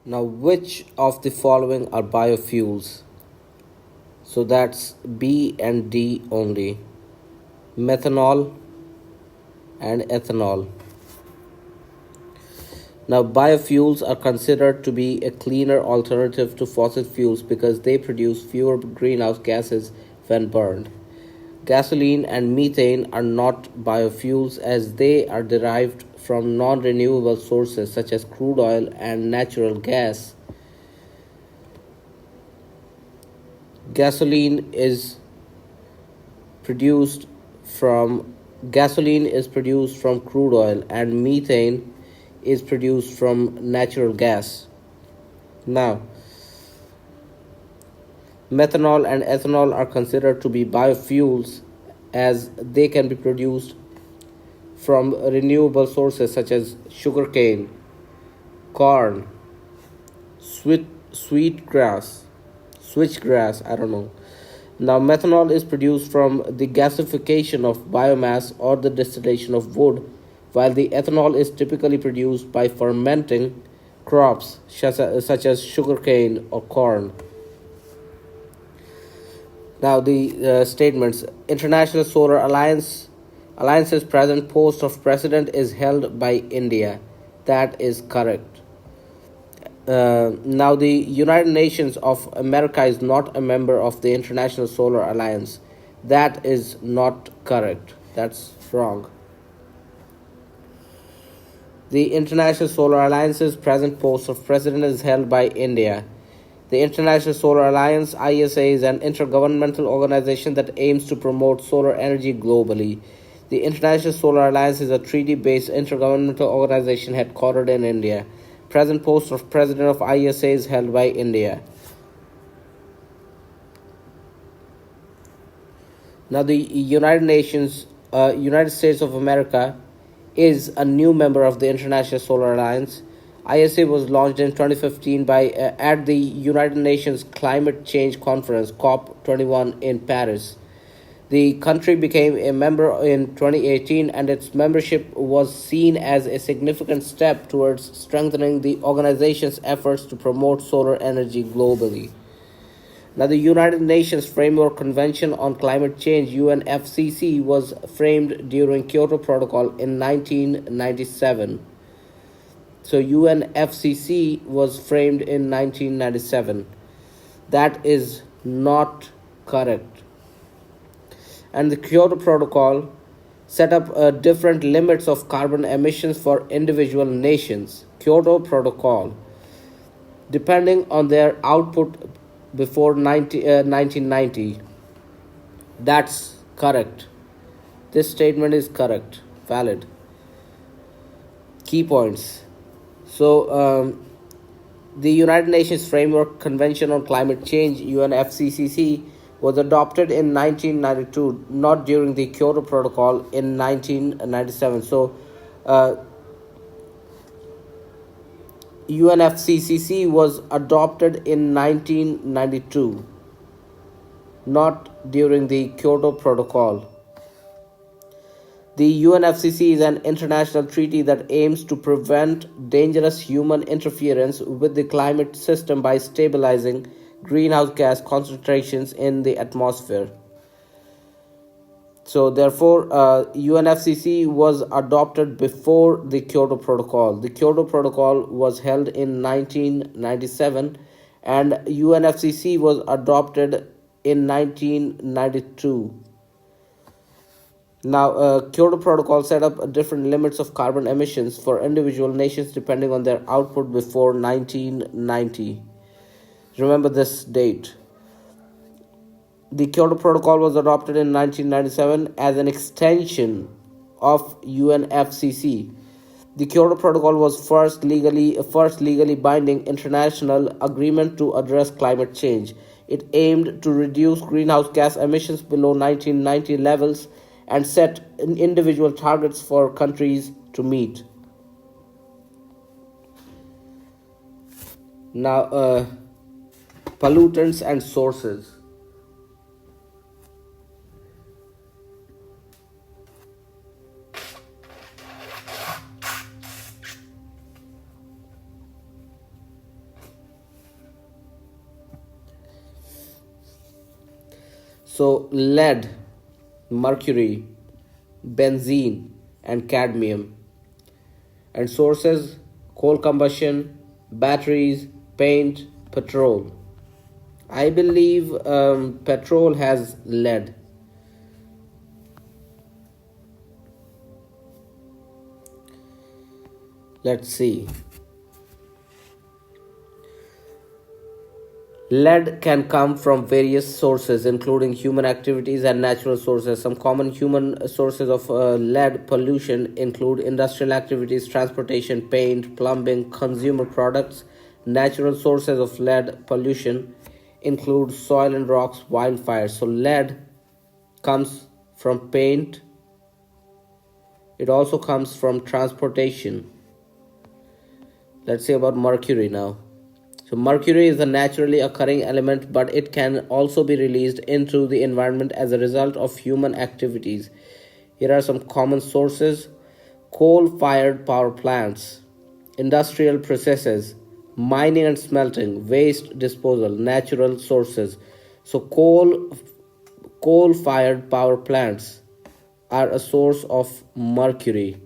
Now, which of the following are biofuels? So that's B and D only: methanol and ethanol. Now, biofuels are considered to be a cleaner alternative to fossil fuels because they produce fewer greenhouse gases when burned. Gasoline and methane are not biofuels as they are derived from non renewable sources such as crude oil and natural gas. Gasoline is produced from Gasoline is produced from crude oil and methane is produced from natural gas. Now, methanol and ethanol are considered to be biofuels as they can be produced from renewable sources such as sugarcane, corn, sweet grass, switchgrass, I don't know. Now, methanol is produced from the gasification of biomass or the distillation of wood, while the ethanol is typically produced by fermenting crops such as sugarcane or corn. Now, the statements: International Solar Alliance's present post of president is held by India. That is correct. Now, the United Nations of America is not a member of the International Solar Alliance. That is not correct. That's wrong. The International Solar Alliance's present post of president is held by India. The International Solar Alliance (ISA) is an intergovernmental organization that aims to promote solar energy globally. The International Solar Alliance is a treaty-based intergovernmental organization headquartered in India. Present post of president of ISA is held by India. Now, the United States of America, is a new member of the International Solar Alliance. ISA was launched in 2015 at the United Nations Climate Change Conference (COP21) in Paris. The country became a member in 2018, and its membership was seen as a significant step towards strengthening the organization's efforts to promote solar energy globally. Now, the United Nations Framework Convention on Climate Change (UNFCCC) was framed during Kyoto Protocol in 1997. So, UNFCCC was framed in 1997. That is not correct. And the Kyoto Protocol set up different limits of carbon emissions for individual nations. Kyoto Protocol, depending on their output before 1990. That's correct. This statement is correct, valid. Key points. So, the United Nations Framework Convention on Climate Change (UNFCCC) was adopted in 1992, not during the Kyoto Protocol in 1997. So, UNFCCC was adopted in 1992, not during the Kyoto Protocol. The UNFCCC is an international treaty that aims to prevent dangerous human interference with the climate system by stabilizing greenhouse gas concentrations in the atmosphere. So, therefore, UNFCCC was adopted before the Kyoto Protocol. The Kyoto Protocol was held in 1997, and UNFCCC was adopted in 1992. Now, Kyoto Protocol set up different limits of carbon emissions for individual nations depending on their output before 1990. Remember this date. The Kyoto Protocol was adopted in 1997 as an extension of UNFCCC. The Kyoto Protocol was first legally binding international agreement to address climate change. It aimed to reduce greenhouse gas emissions below 1990 levels and set individual targets for countries to meet. Now, pollutants and sources. So lead, mercury, benzene, and cadmium. And sources: coal combustion, batteries, paint, petrol. I believe petrol has lead. Let's see. Lead can come from various sources, including human activities and natural sources. Some common human sources of lead pollution include industrial activities, transportation, paint, plumbing, consumer products. Natural sources of lead pollution include soil and rocks, wildfires. So, lead comes from paint, it also comes from transportation. Let's say about mercury now. So mercury is a naturally occurring element, but it can also be released into the environment as a result of human activities. Here are some common sources: coal-fired power plants, industrial processes, mining and smelting, waste disposal, natural sources. So coal-fired power plants are a source of mercury.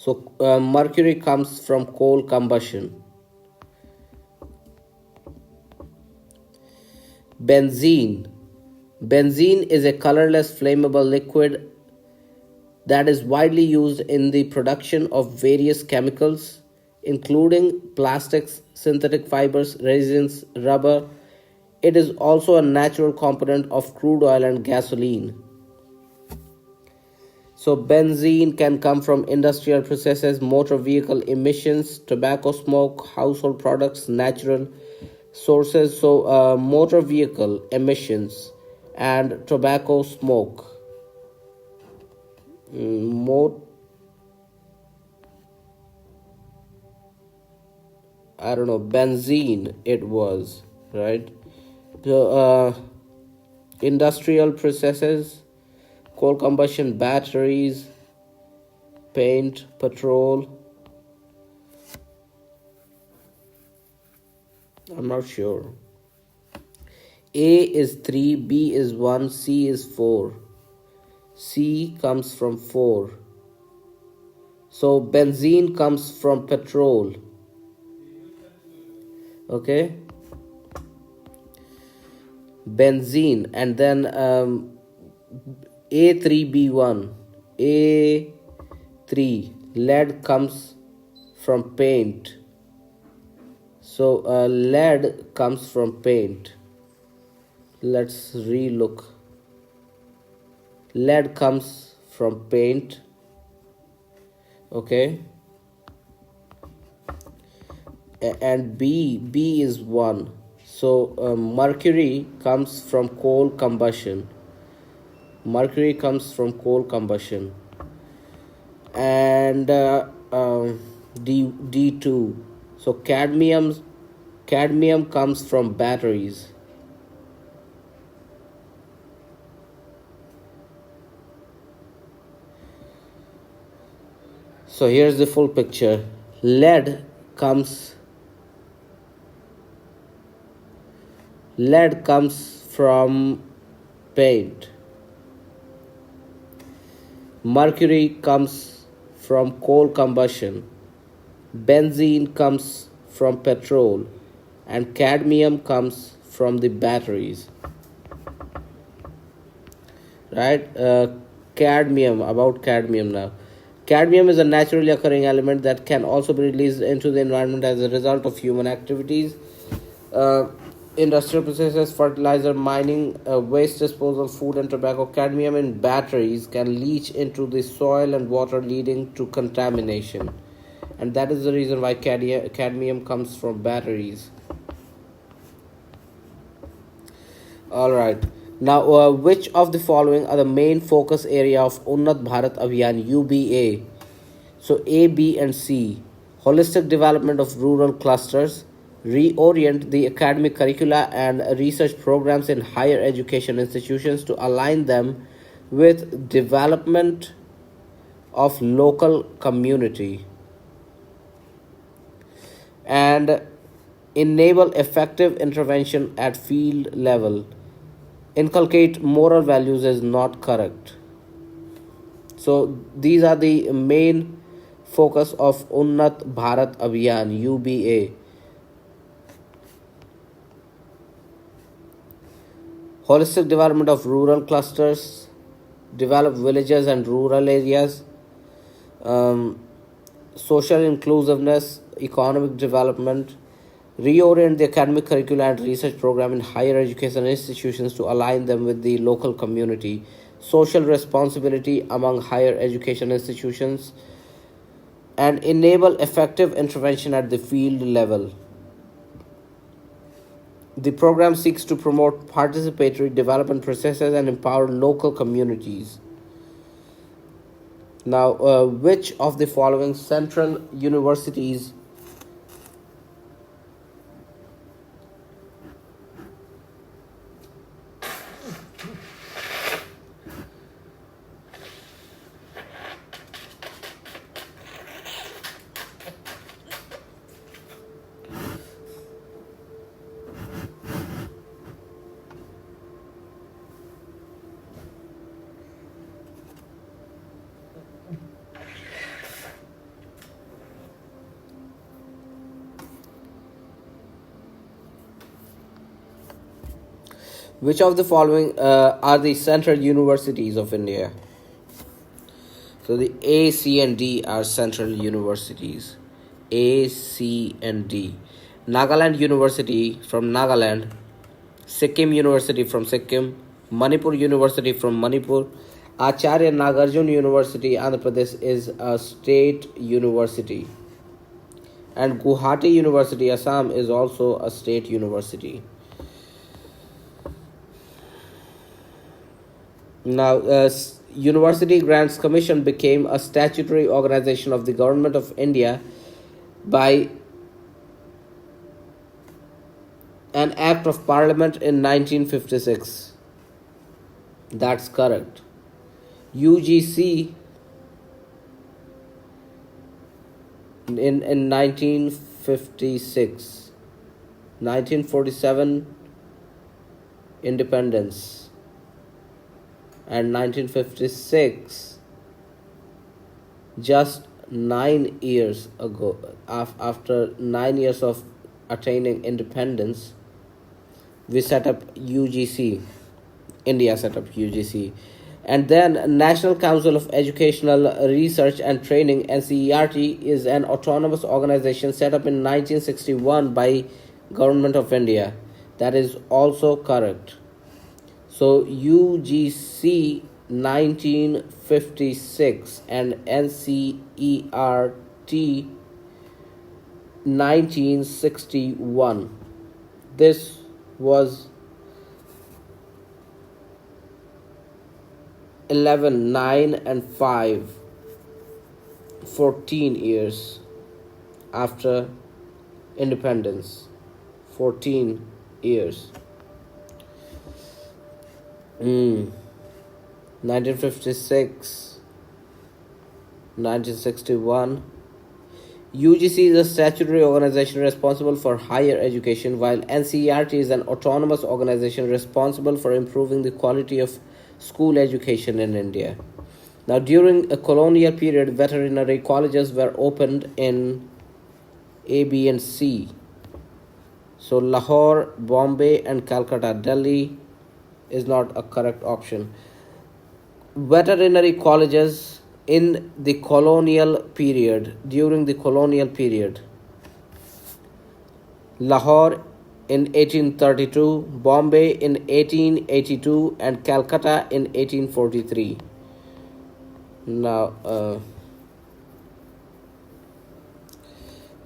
So mercury comes from coal combustion. Benzene. Benzene is a colorless flammable liquid that is widely used in the production of various chemicals, including plastics, synthetic fibers, resins, rubber. It is also a natural component of crude oil and gasoline. So, benzene can come from industrial processes, motor vehicle emissions, tobacco smoke, household products, natural sources. So, motor vehicle emissions and tobacco smoke. I don't know, benzene it was, right? So, industrial processes, coal combustion, batteries, paint, petrol. I'm not sure. A is 3, B is 1, C is 4. C comes from 4. So benzene comes from petrol. Okay. Benzene, and then A3B1. A3. Lead comes from paint. So lead comes from paint. Let's relook. Lead comes from paint. Okay. And B is 1. So mercury comes from coal combustion. Mercury comes from coal combustion. And D2. So cadmium comes from batteries. So here's the full picture. Lead comes from paint. Mercury comes from coal combustion. Benzene comes from petrol. And cadmium comes from the batteries. Right? About cadmium now. Cadmium is a naturally occurring element that can also be released into the environment as a result of human activities. Industrial processes, fertilizer, mining, waste disposal, food and tobacco. Cadmium in batteries can leach into the soil and water, leading to contamination. And that is the reason why cadmium comes from batteries. Alright. Now, which of the following are the main focus area of Unnat Bharat Abhiyan UBA? So A, B and C. Holistic development of rural clusters, reorient the academic curricula and research programs in higher education institutions to align them with development of local community. And enable effective intervention at field level, inculcate moral values is not correct. So these are the main focus of Unnat Bharat Abhiyan UBA. Holistic development of rural clusters, develop villages and rural areas, um, social inclusiveness, economic development, reorient the academic curricula and research program in higher education institutions to align them with the local community, social responsibility among higher education institutions, and enable effective intervention at the field level. The program seeks to promote participatory development processes and empower local communities. Now, which of the following central universities Which of the following are the central universities of India? So the A, C, and D are central universities. A, C, and D. Nagaland University from Nagaland, Sikkim University from Sikkim, Manipur University from Manipur, Acharya Nagarjun University, Andhra Pradesh is a state university, and Guwahati University, Assam is also a state university. Now, University Grants Commission became a statutory organization of the Government of India by an Act of Parliament in 1956. That's correct. UGC in 1956. 1947 independence. And 1956, just 9 years ago, after 9 years of attaining independence, we set up UGC. India set up UGC. And then National Council of Educational Research and Training, NCERT, is an autonomous organization set up in 1961 by Government of India. That is also correct. So UGC 1956 and NCERT 1961. This was 11, 9, and 5, 14 years after independence. 14 years. 1956, 1961. UGC is a statutory organization responsible for higher education, while NCERT is an autonomous organization responsible for improving the quality of school education in India. Now, during a colonial period, veterinary colleges were opened in A, B, and C. So, Lahore, Bombay, and Calcutta. Delhi is not a correct option. Veterinary colleges in the colonial period, during the colonial period. Lahore in 1832, Bombay in 1882, and Calcutta in 1843. Now,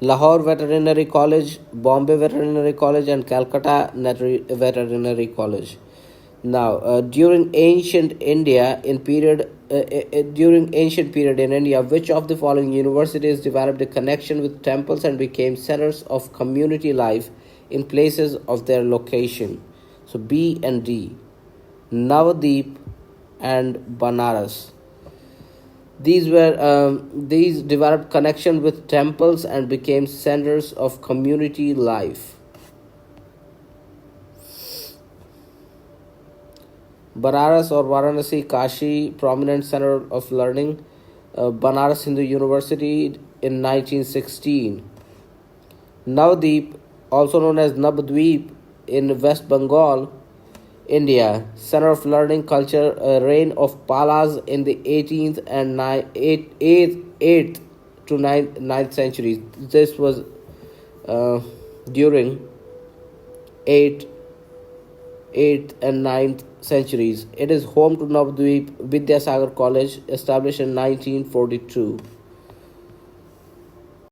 Lahore Veterinary College, Bombay Veterinary College, and Calcutta Veterinary College. Now, during ancient India, in India, which of the following universities developed a connection with temples and became centers of community life in places of their location? So B and D, Navadip and Banaras. These developed connection with temples and became centers of community life. Banaras or Varanasi, Kashi, prominent center of learning. Banaras Hindu University in 1916. Navdeep, also known as Nabdweep in West Bengal, India, center of learning culture, reign of Palas in the 18th and 8th to ninth centuries. This was during 8th, 8th and ninth centuries. It is home to Navadvip Vidyasagar College, established in 1942.